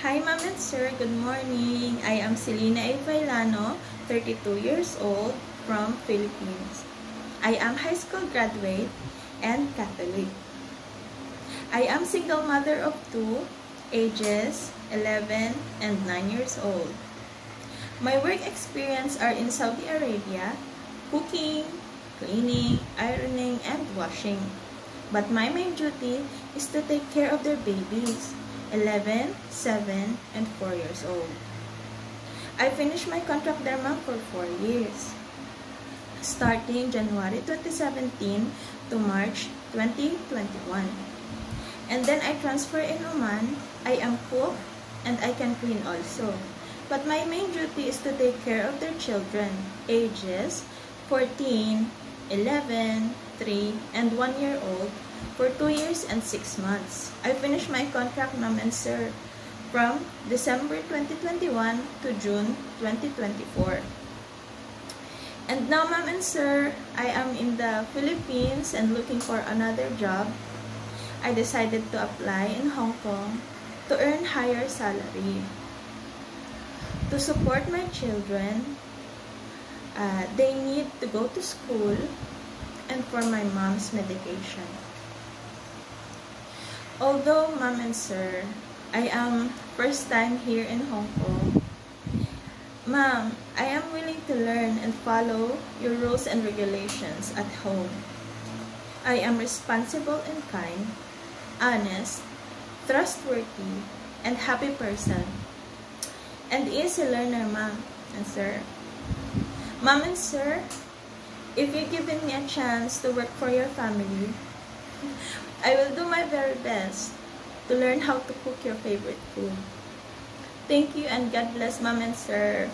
Hi Ma'am and Sir, good morning. I am Selena A. Vailano, 32 years old, from Philippines. I am high school graduate and Catholic. I am single mother of two, ages 11 and 9 years old. My work experience are in Saudi Arabia, cooking, cleaning, ironing, and washing. But my main duty is to take care of their babies, 11, 7, and 4 years old. I finished my contract there, ma'am, for 4 years, starting January 2017 to March 2021. And then I transfer in Oman. I am cook and I can clean also. But my main duty is to take care of their children, ages 14, 11, 3, and 1 year old, for 2 years and 6 months. I finished my contract, ma'am and sir, from December 2021 to June 2024. And now, ma'am and sir, I am in the Philippines and looking for another job. I decided to apply in Hong Kong to earn higher salary. To support my children, they need to go to school, and for my mom's medication. Although, ma'am and sir, I am first time here in Hong Kong, ma'am, I am willing to learn and follow your rules and regulations at home. I am responsible and kind, honest, trustworthy, and happy person, and easy learner, ma'am and sir. Ma'am and sir, if you're giving me a chance to work for your family, I will do my very best to learn how to cook your favorite food. Thank you and God bless, ma'am and sir.